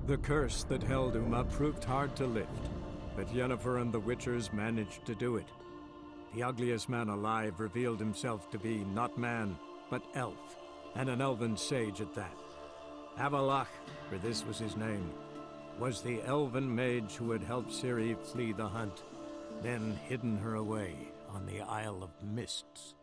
The curse that held Uma proved hard to lift, but Yennefer and the Witchers managed to do it. The ugliest man alive revealed himself to be not man, but elf, and an elven sage at that. Avallac'h, for this was his name, was the elven mage who had helped Ciri flee the hunt, then hidden her away on the Isle of Mists.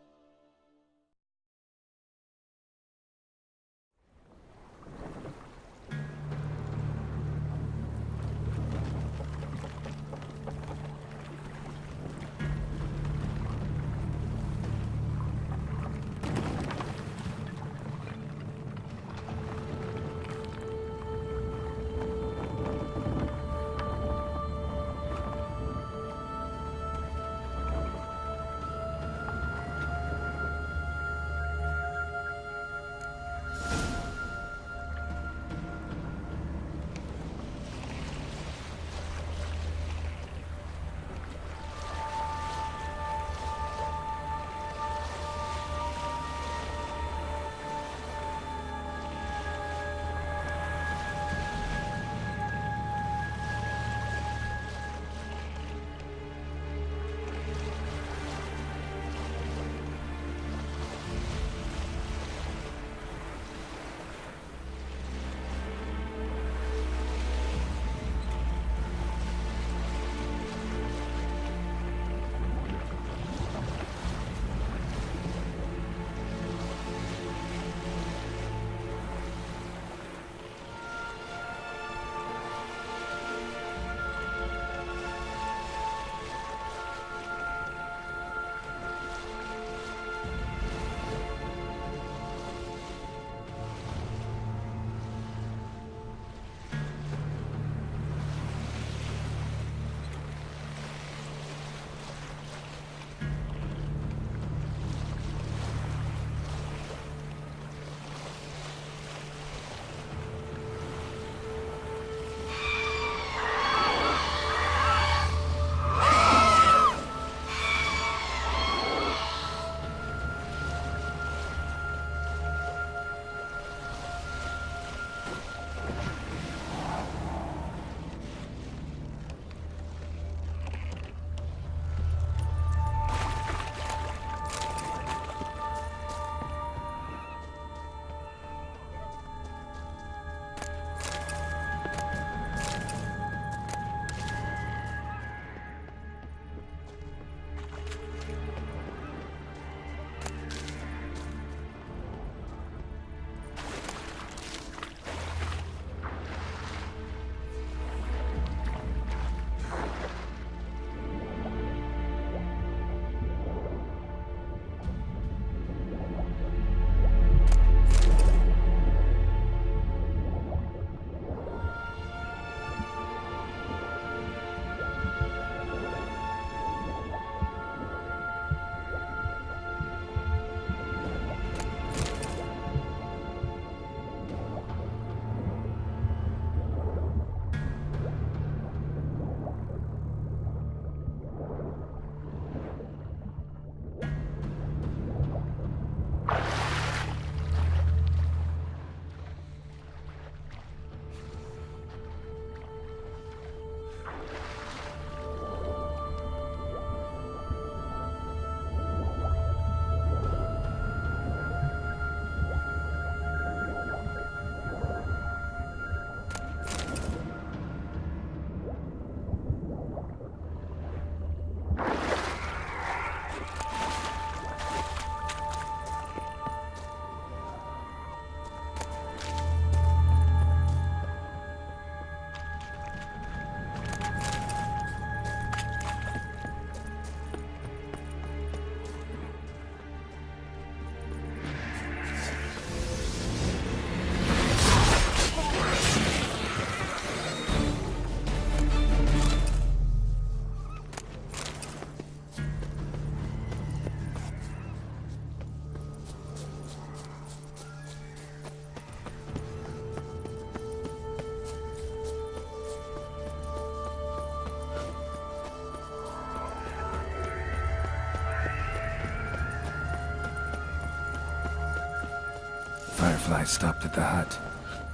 Firefly stopped at the hut.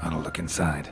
I'll look inside.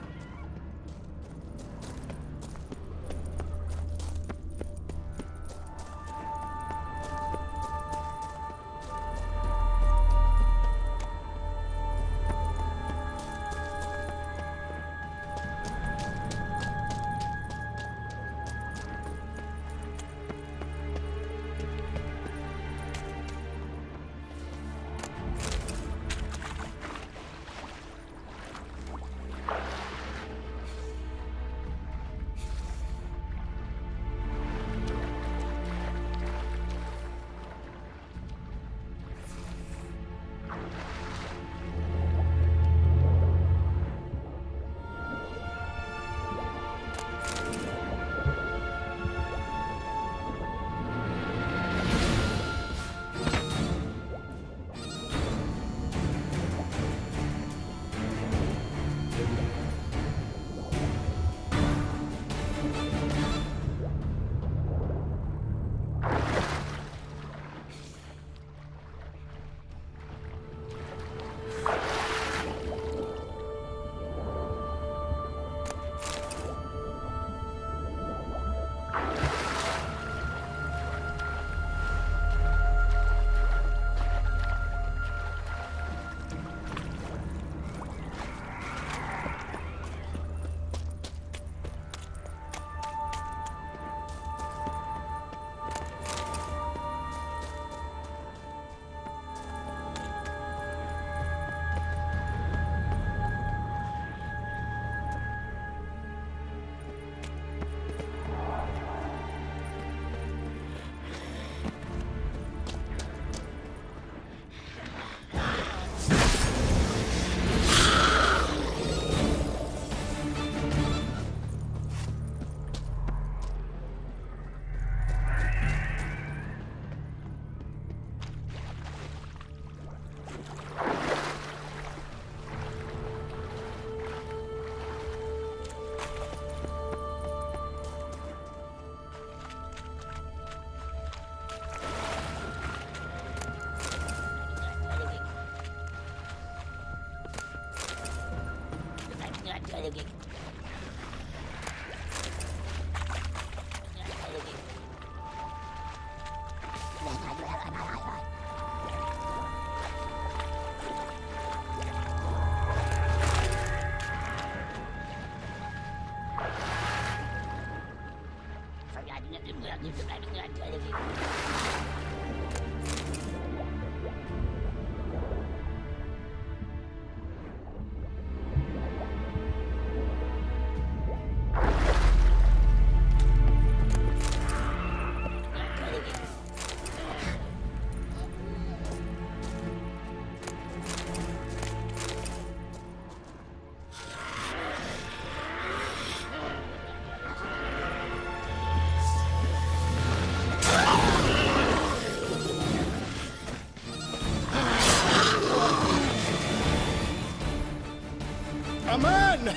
A man!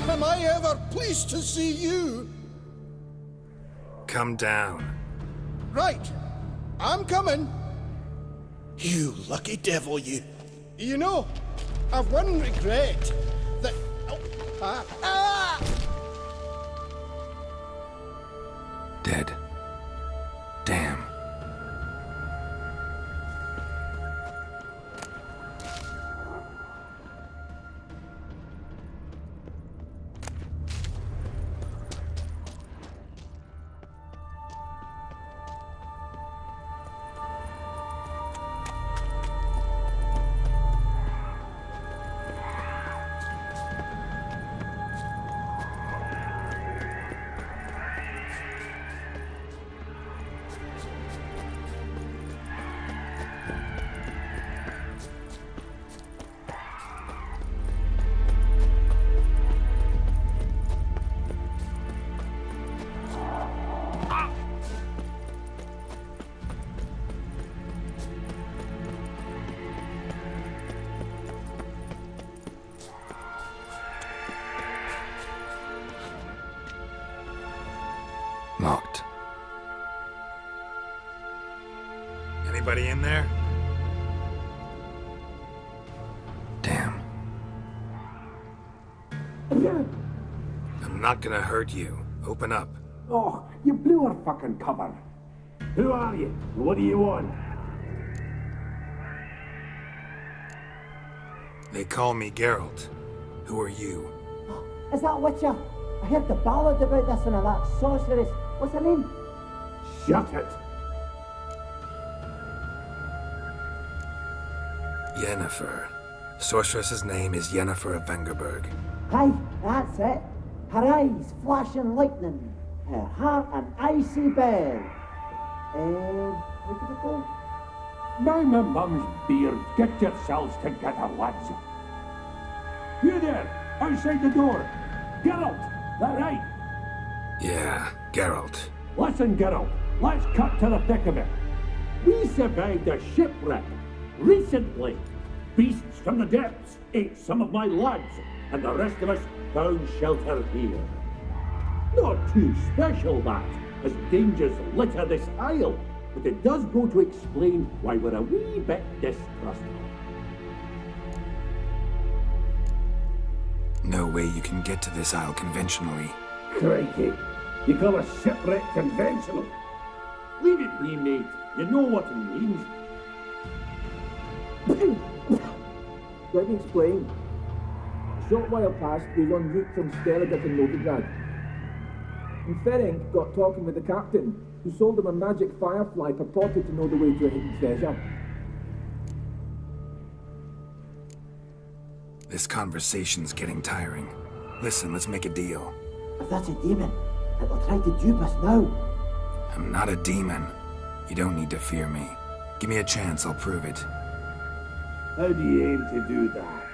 Am I ever pleased to see you? Come down. Right. I'm coming. You lucky devil, you. You know, I've one regret. That... Dead. Damn. Locked. Anybody in there? Damn. I'm not gonna hurt you. Open up. Oh, you blew our fucking cover. Who are you? What do you want? They call me Geralt. Who are you? Is that Witcher? I heard the ballad about this and all that sorceress. What's her name? Shut it. Yennefer. Sorceress's name is Yennefer of Vengerberg. Aye, that's it. Her eyes flashing lightning. Her heart an icy bell. Where did it go? Mind my mum's beard. Get yourselves together, lads. You there, outside the door. Geralt, that right? Yeah, Geralt. Listen, Geralt, let's cut to the thick of it. We survived a shipwreck recently. Beasts from the depths ate some of my lads, and the rest of us found shelter here. Not too special, that, as dangers litter this isle, but it does go to explain why we're a wee bit distrustful. No way you can get to this isle conventionally. Crikey, you call a shipwreck conventional? Leave it be, mate. You know what he means. Let me explain. A short while past, we were en route from Skellige to Novigrad. And Ferenc got talking with the captain, who sold him a magic firefly purported to know the way to a hidden treasure. This conversation's getting tiring. Listen, let's make a deal. If that's a demon, it will try to dupe us now. I'm not a demon. You don't need to fear me. Give me a chance, I'll prove it. How do you aim to do that?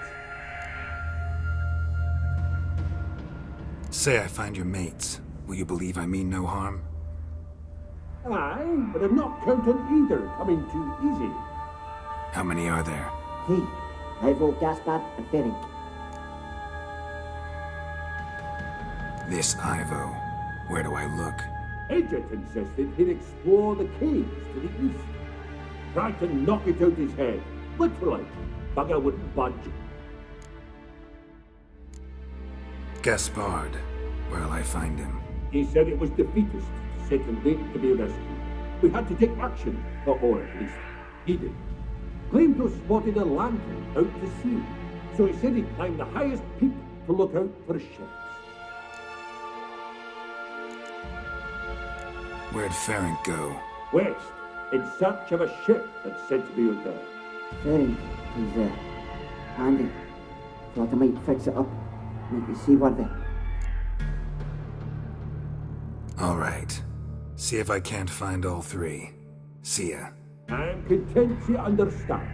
Say I find your mates. Will you believe I mean no harm? Aye, but I'm not counting either coming too easy. How many are there? 3. Ivo, Gaspard, and Ferenc. This Ivo. Where do I look? Edget insisted he'd explore the caves to the east. Tried to knock it out his head. Literally. Bugger wouldn't budge. Gaspard. Where'll I find him? He said it was defeatist to set him late to be rescued. We had to take action, or at least he did. Claimed to have spotted a lantern out to sea, so he said he'd climb the highest peak to look out for ships. Where'd Ferenc go? West, in search of a ship that's said to be out there. Ferenc is handy. Thought I might fix it up, make you seaworthy. All right. See if I can't find all three. See ya. I'm content to understand.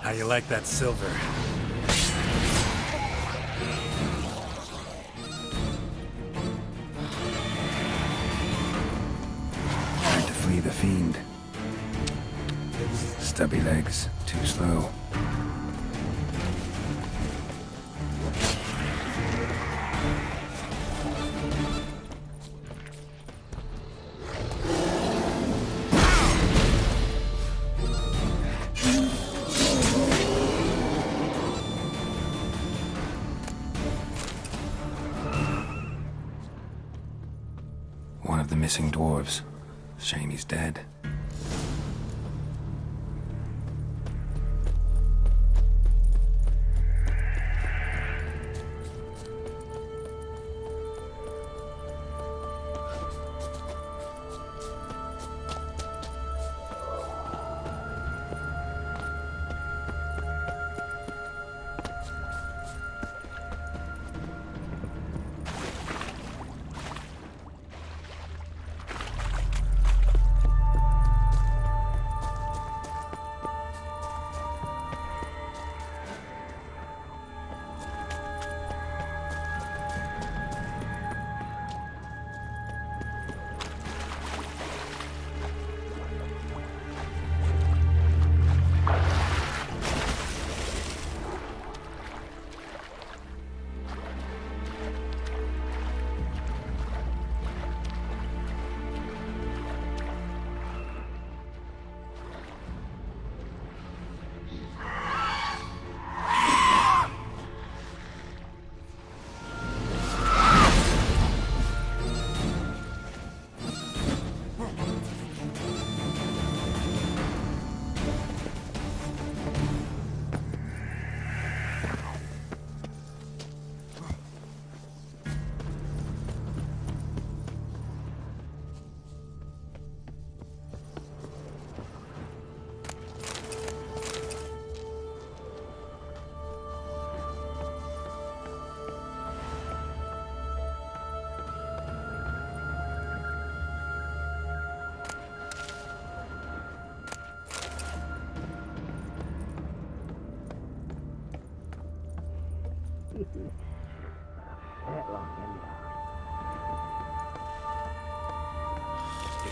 How you like that silver? Trying to flee the fiend. Stubby legs, too slow. One of the missing dwarves. Shame he's dead.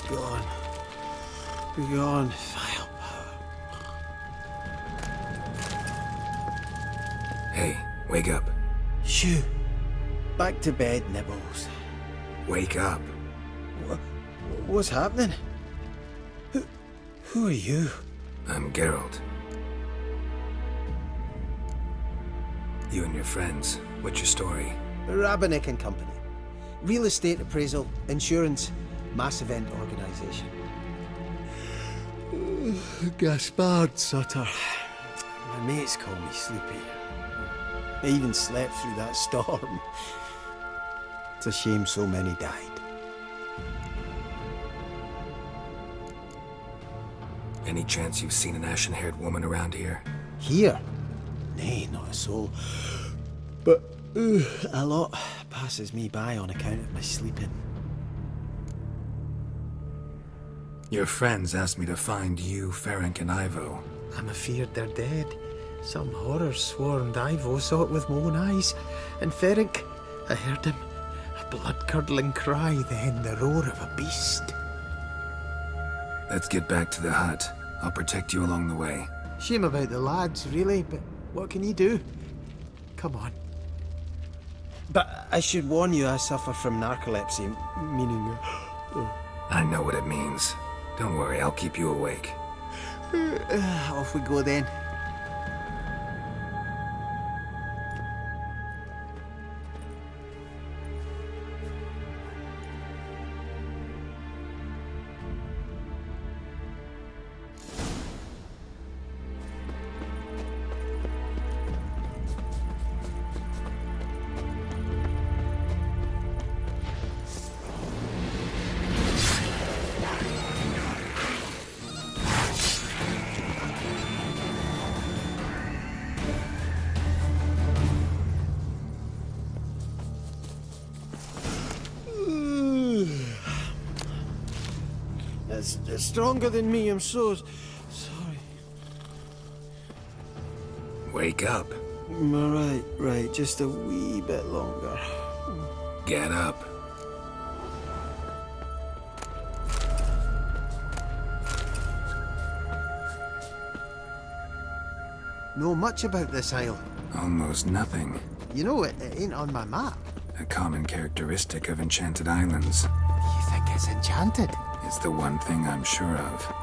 Begone. Begone, vile power. Hey, wake up. Shoo. Back to bed, Nibbles. Wake up. What's happening? Who are you? I'm Geralt. You and your friends, what's your story? Rabenik and Company. Real estate appraisal, insurance, mass event organisation. Gaspard Sutter. My mates call me Sleepy. I even slept through that storm. It's a shame so many died. Any chance you've seen an ashen-haired woman around here? Here? Nay, not a soul. But a lot passes me by on account of my sleeping. Your friends asked me to find you, Ferenc, and Ivo. I'm afeard they're dead. Some horror-swarmed Ivo saw it with my own eyes. And Ferenc, I heard him. A blood-curdling cry, then the roar of a beast. Let's get back to the hut. I'll protect you along the way. Shame about the lads, really, but what can you do? Come on. But I should warn you, I suffer from narcolepsy, meaning... I know what it means. Don't worry, I'll keep you awake. Off we go then. It's stronger than me, I'm so sorry. Wake up. Right, just a wee bit longer. Get up. Know much about this isle. Almost nothing. You know, it ain't on my map. A common characteristic of enchanted islands. You think it's enchanted? It's the one thing I'm sure of.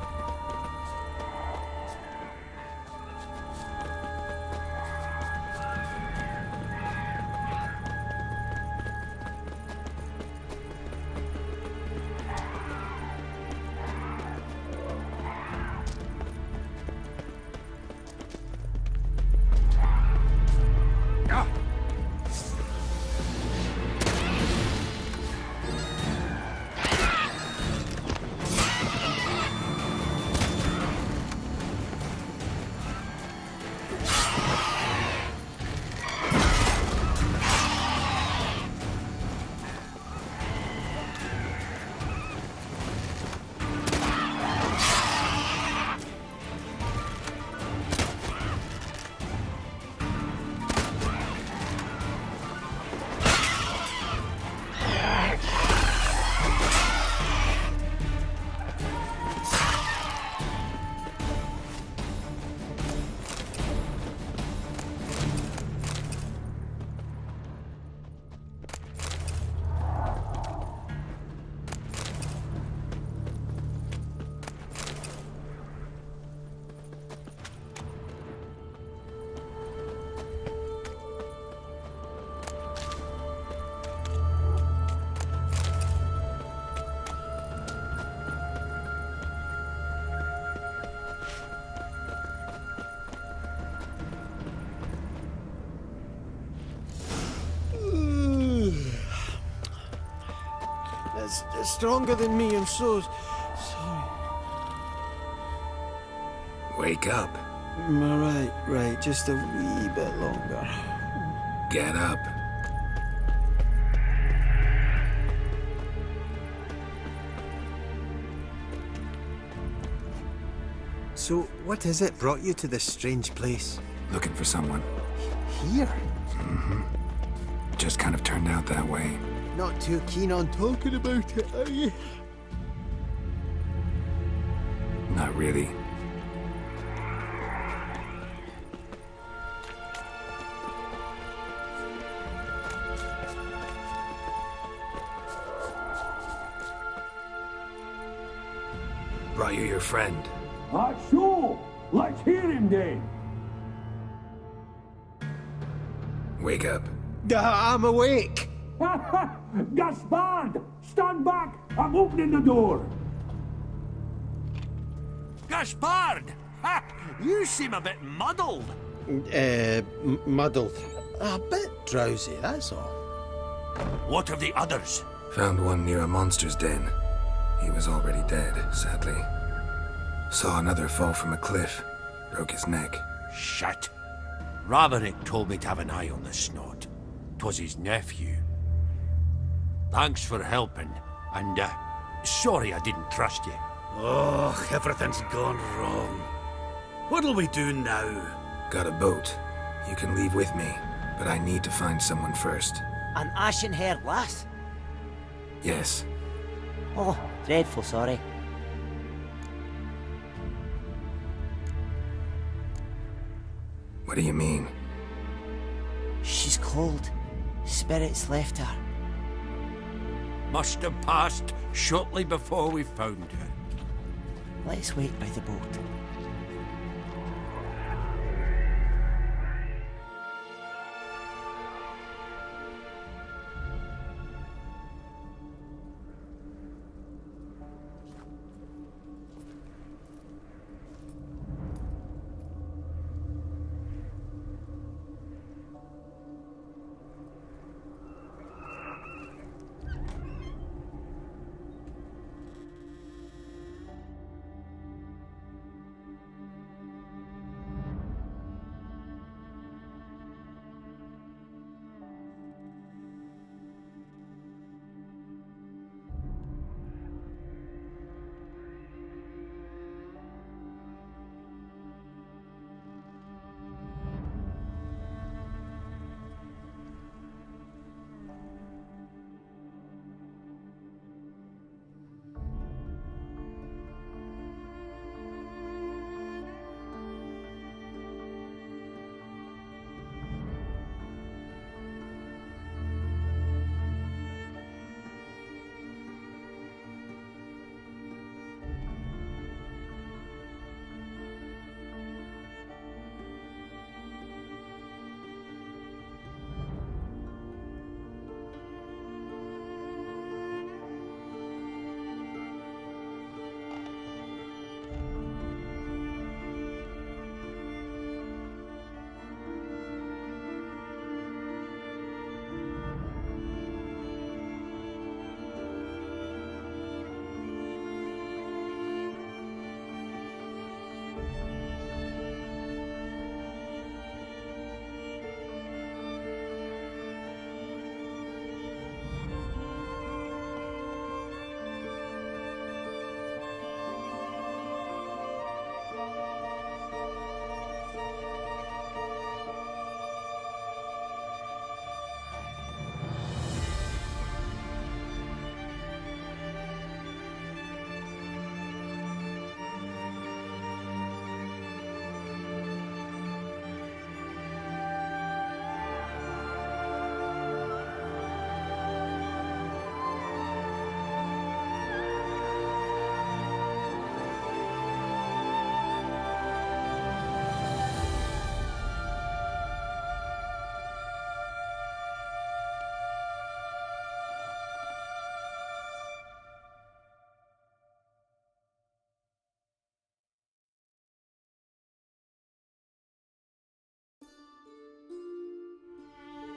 It's stronger than me, I'm so sorry. Wake up. Right, just a wee bit longer. Get up. So, what is it brought you to this strange place? Looking for someone. Here? Just kind of turned out that way. Not too keen on talking about it, are you? Not really. Brought you your friend. So, let's hear him then. Wake up. I'm awake. Gaspard! Stand back! I'm opening the door! Gaspard! Ha! You seem a bit muddled. Muddled. A bit drowsy, that's all. What of the others? Found one near a monster's den. He was already dead, sadly. Saw another fall from a cliff. Broke his neck. Shit. Raverick told me to have an eye on the snot. 'Twas his nephew. Thanks for helping, and sorry I didn't trust you. Oh, everything's gone wrong. What'll we do now? Got a boat. You can leave with me, but I need to find someone first. An ashen-haired lass? Yes. Oh, dreadful sorry. What do you mean? She's cold. Spirits left her. Must have passed shortly before we found her. Let's wait by the boat.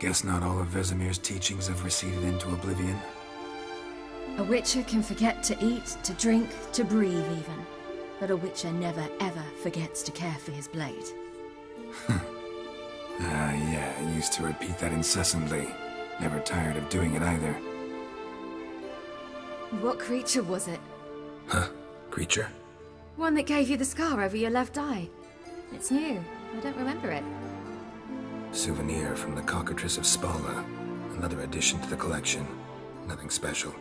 Guess not all of Vesemir's teachings have receded into oblivion. A witcher can forget to eat, to drink, to breathe even. But a witcher never ever forgets to care for his blade. Yeah, I used to repeat that incessantly. Never tired of doing it either. What creature was it? Huh? Creature? One that gave you the scar over your left eye. It's new. I don't remember it. Souvenir from the Cockatrice of Spala. Another addition to the collection. Nothing special.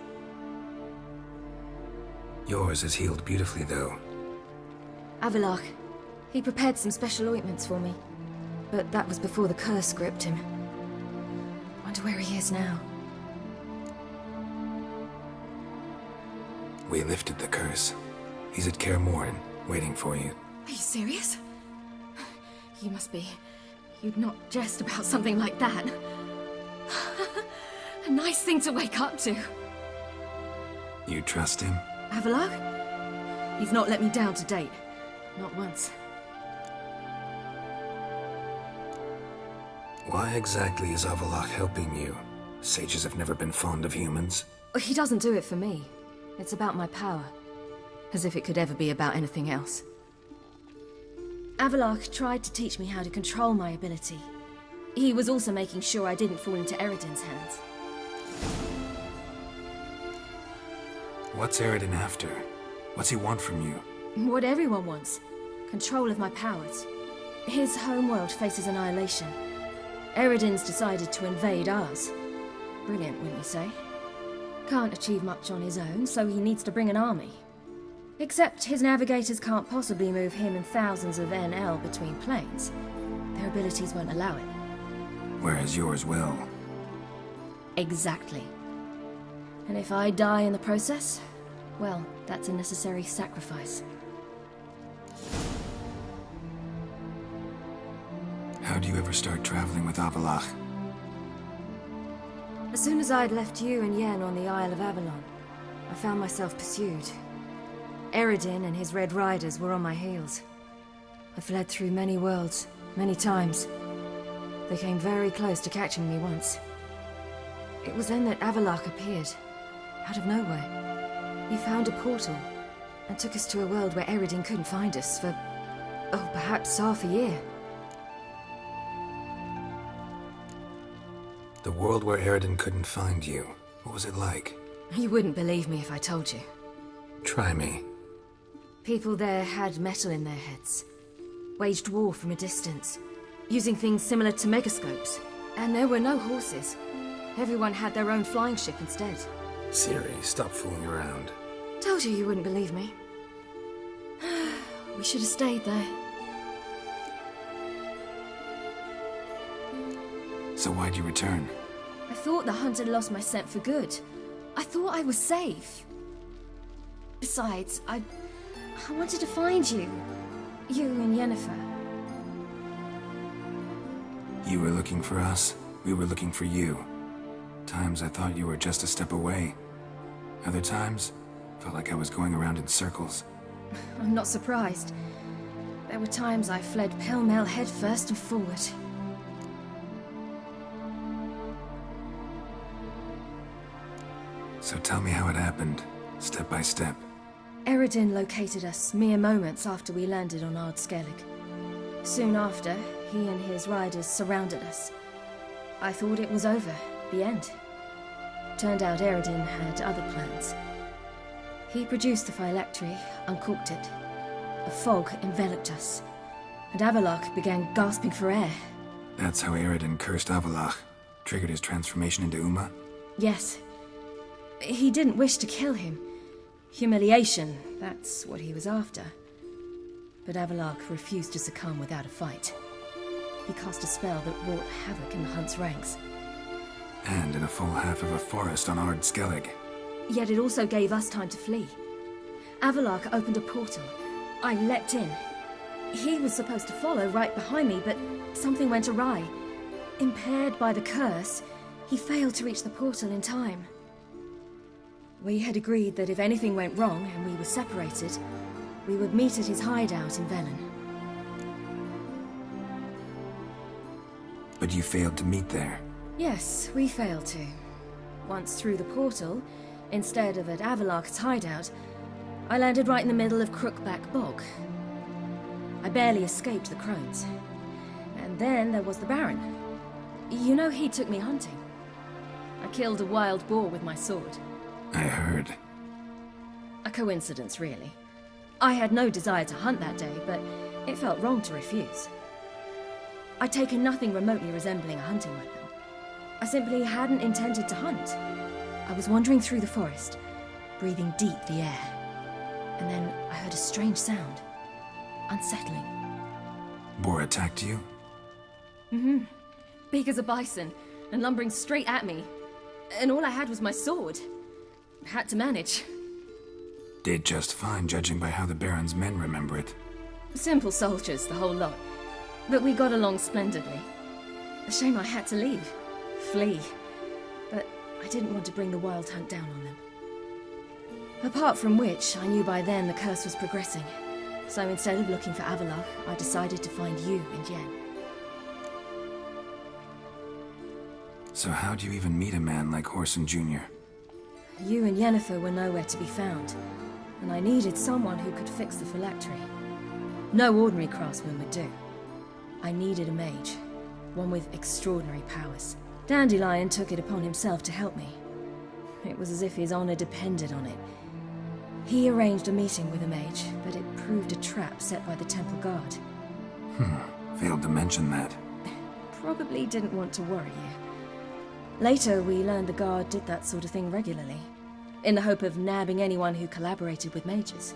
Yours is healed beautifully, though. Avalach. He prepared some special ointments for me. But that was before the curse gripped him. Wonder where he is now. We lifted the curse. He's at Kaer Morhen, waiting for you. Are you serious? You must be. You'd not jest about something like that. A nice thing to wake up to. You trust him? Avalach? He's not let me down to date. Not once. Why exactly is Avalach helping you? Sages have never been fond of humans. He doesn't do it for me. It's about my power. As if it could ever be about anything else. Avalach tried to teach me how to control my ability. He was also making sure I didn't fall into Eredin's hands. What's Eredin after? What's he want from you? What everyone wants. Control of my powers. His homeworld faces annihilation. Eredin's decided to invade ours. Brilliant, wouldn't you say? Can't achieve much on his own, so he needs to bring an army. Except his navigators can't possibly move him and thousands of NL between planes. Their abilities won't allow it. Whereas yours will. Exactly. And if I die in the process, well, that's a necessary sacrifice. How'd you ever start traveling with Avallac'h? As soon as I'd left you and Yen on the Isle of Avalon, I found myself pursued. Eredin and his Red Riders were on my heels. I fled through many worlds, many times. They came very close to catching me once. It was then that Avallac'h appeared, out of nowhere. He found a portal, and took us to a world where Eredin couldn't find us for, oh, perhaps half a year. The world where Eredin couldn't find you. What was it like? You wouldn't believe me if I told you. Try me. People there had metal in their heads, waged war from a distance, using things similar to megascopes. And there were no horses. Everyone had their own flying ship instead. Ciri, stop fooling around. Told you wouldn't believe me. We should have stayed there. So why'd you return? I thought the hunt had lost my scent for good. I thought I was safe. Besides, I wanted to find you. You and Yennefer. You were looking for us, we were looking for you. Times I thought you were just a step away. Other times, felt like I was going around in circles. I'm not surprised. There were times I fled pell-mell headfirst and forward. So tell me how it happened, step by step. Eredin located us mere moments after we landed on Ard Skellig. Soon after, he and his riders surrounded us. I thought it was over, the end. Turned out Eredin had other plans. He produced the phylactery, uncorked it. A fog enveloped us, and Avallac'h began gasping for air. That's how Eredin cursed Avallac'h, triggered his transformation into Uma? Yes. He didn't wish to kill him. Humiliation, that's what he was after. But Avallac'h refused to succumb without a fight. He cast a spell that wrought havoc in the Hunt's ranks. And in a full half of a forest on Ard Skellig. Yet it also gave us time to flee. Avallac'h opened a portal. I leapt in. He was supposed to follow right behind me, but something went awry. Impaired by the curse, he failed to reach the portal in time. We had agreed that if anything went wrong and we were separated, we would meet at his hideout in Velen. But you failed to meet there. Yes, we failed to. Once through the portal, instead of at Avallac'h's hideout, I landed right in the middle of Crookback Bog. I barely escaped the crones. And then there was the Baron. You know, he took me hunting. I killed a wild boar with my sword. I heard. A coincidence, really. I had no desire to hunt that day, but it felt wrong to refuse. I'd taken nothing remotely resembling a hunting weapon. I simply hadn't intended to hunt. I was wandering through the forest, breathing deep the air. And then I heard a strange sound. Unsettling. Boar attacked you? Mm-hmm. Big as a bison, and lumbering straight at me. And all I had was my sword. Had to manage. Did just fine, judging by how the Baron's men remember it. Simple soldiers, the whole lot. But we got along splendidly. A shame I had to leave. Flee. But I didn't want to bring the Wild Hunt down on them. Apart from which, I knew by then the curse was progressing. So instead of looking for Avallac'h, I decided to find you and Yen. So how'd you even meet a man like Whoreson Jr.? You and Yennefer were nowhere to be found, and I needed someone who could fix the phylactery. No ordinary craftsman would do. I needed a mage, one with extraordinary powers. Dandelion took it upon himself to help me. It was as if his honor depended on it. He arranged a meeting with a mage, but it proved a trap set by the temple guard. Failed to mention that. Probably didn't want to worry you. Later, we learned the guard did that sort of thing regularly, in the hope of nabbing anyone who collaborated with mages.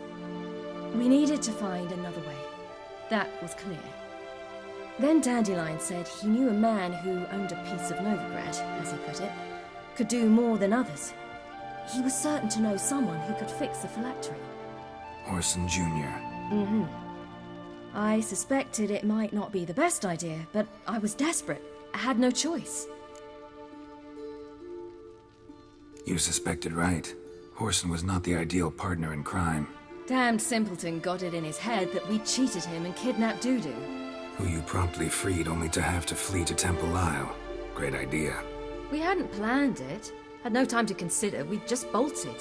We needed to find another way. That was clear. Then Dandelion said he knew a man who owned a piece of Novigrad, as he put it, could do more than others. He was certain to know someone who could fix the phylactery. Orson Jr. Mm-hmm. I suspected it might not be the best idea, but I was desperate. I had no choice. You suspected right. Orson was not the ideal partner in crime. Damned simpleton got it in his head that we cheated him and kidnapped Dudu. Who you promptly freed only to have to flee to Temple Isle. Great idea. We hadn't planned it. Had no time to consider. We just bolted.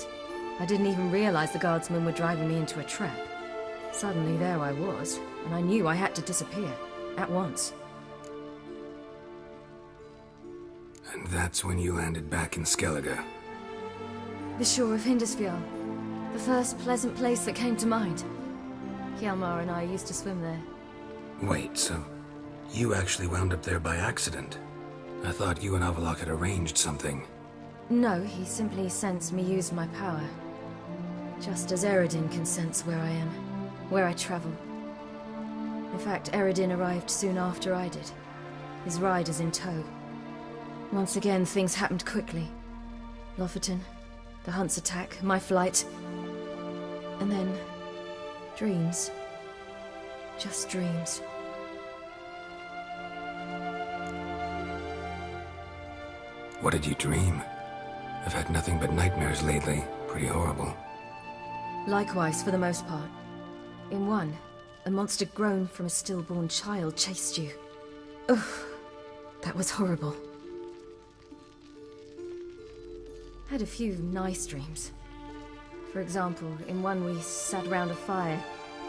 I didn't even realize the guardsmen were driving me into a trap. Suddenly there I was, and I knew I had to disappear. At once. And that's when you landed back in Skellige. The shore of Hindisfjall. The first pleasant place that came to mind. Hjalmar and I used to swim there. Wait, so you actually wound up there by accident? I thought you and Avallac'h had arranged something. No, he simply sensed me use my power. Just as Eredin can sense where I am, where I travel. In fact, Eredin arrived soon after I did, his riders in tow. Once again, things happened quickly. Lofoten, the Hunt's attack, my flight, and then dreams. Just dreams. What did you dream? I've had nothing but nightmares lately. Pretty horrible. Likewise, for the most part. In one, a monster grown from a stillborn child chased you. Ugh, that was horrible. Had a few nice dreams. For example, in one we sat around a fire,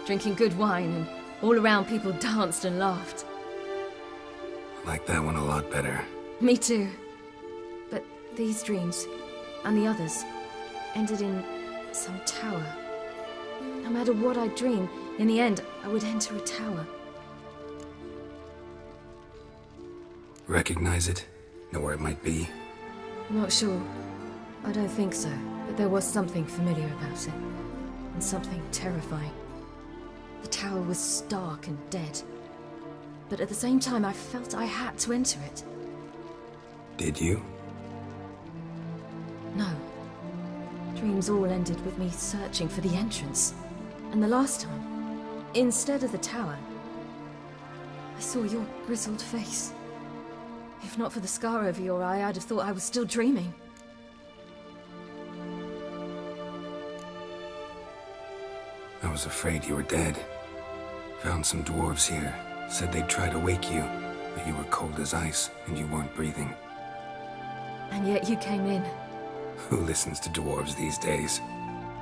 drinking good wine, and all around people danced and laughed. I like that one a lot better. Me too. But these dreams, and the others, ended in some tower. No matter what I dreamed, in the end, I would enter a tower. Recognize it? Know where it might be? Not sure. I don't think so, but there was something familiar about it. And something terrifying. The tower was stark and dead. But at the same time, I felt I had to enter it. Did you? No. Dreams all ended with me searching for the entrance. And the last time, instead of the tower, I saw your grizzled face. If not for the scar over your eye, I'd have thought I was still dreaming. I was afraid you were dead. Found some dwarves here. Said they'd try to wake you, but you were cold as ice and you weren't breathing. And yet you came in. Who listens to dwarves these days?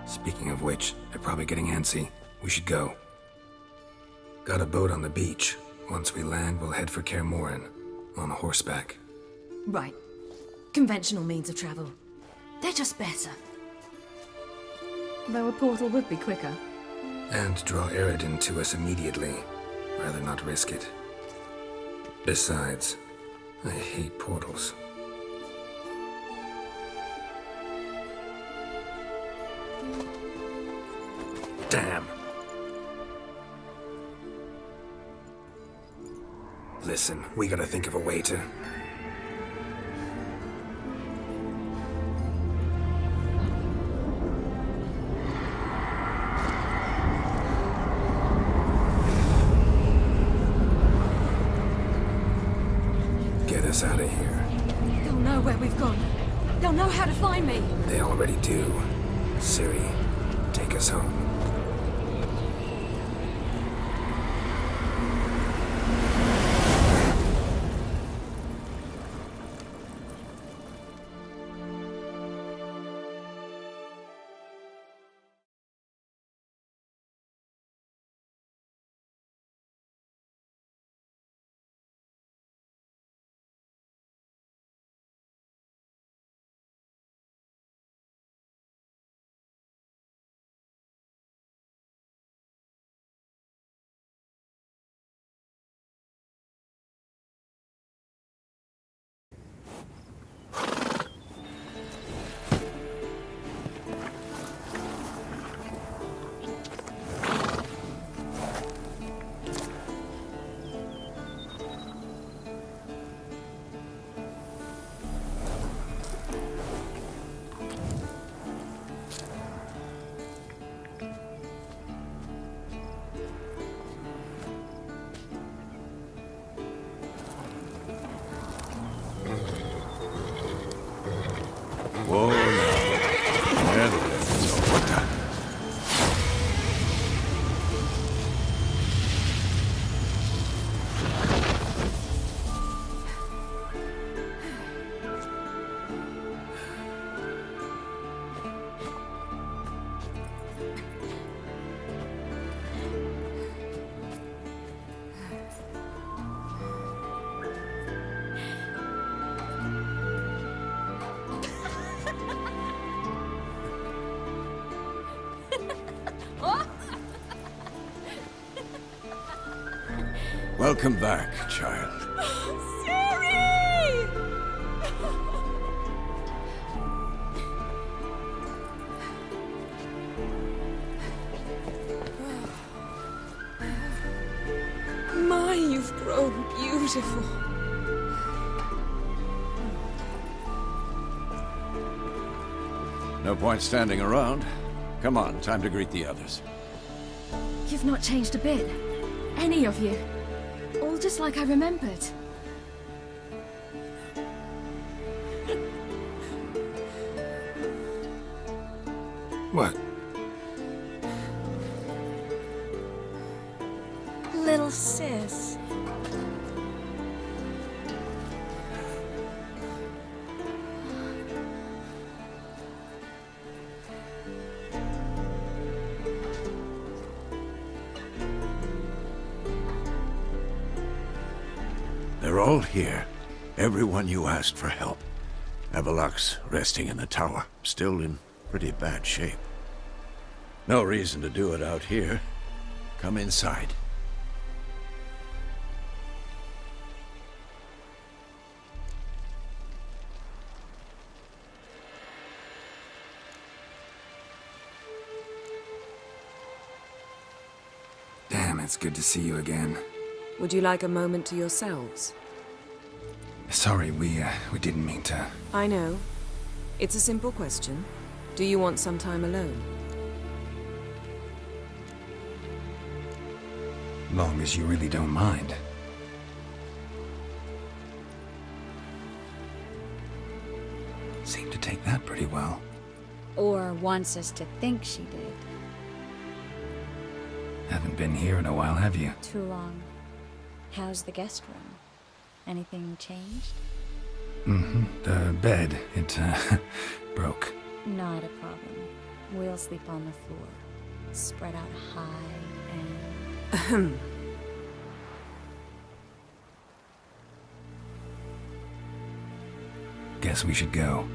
Speaking of which, they're probably getting antsy. We should go. Got a boat on the beach. Once we land, we'll head for Kaer Morhen. On horseback. Right. Conventional means of travel. They're just better. Though a portal would be quicker. And draw Eredin to us immediately. Rather not risk it. Besides, I hate portals. Damn! Listen, we gotta think of a way to... get us out of here. They'll know where we've gone. They'll know how to find me. They already do. Ciri, take us home. Whoa, now. Yeah, what the? Welcome back, child. Siri! My, you've grown beautiful. No point standing around. Come on, time to greet the others. You've not changed a bit. Any of you. All just like I remembered. What? Little sis. They're all here. Everyone you asked for help. Avalok's resting in the tower, still in pretty bad shape. No reason to do it out here. Come inside. Damn, it's good to see you again. Would you like a moment to yourselves? Sorry, we didn't mean to. I know. It's a simple question. Do you want some time alone? Long as you really don't mind. Seemed to take that pretty well. Or wants us to think she did. Haven't been here in a while, have you? Too long. How's the guest room? Anything changed? Mm-hmm. The bed, it, broke. Not a problem. We'll sleep on the floor. Spread out high and... Guess we should go.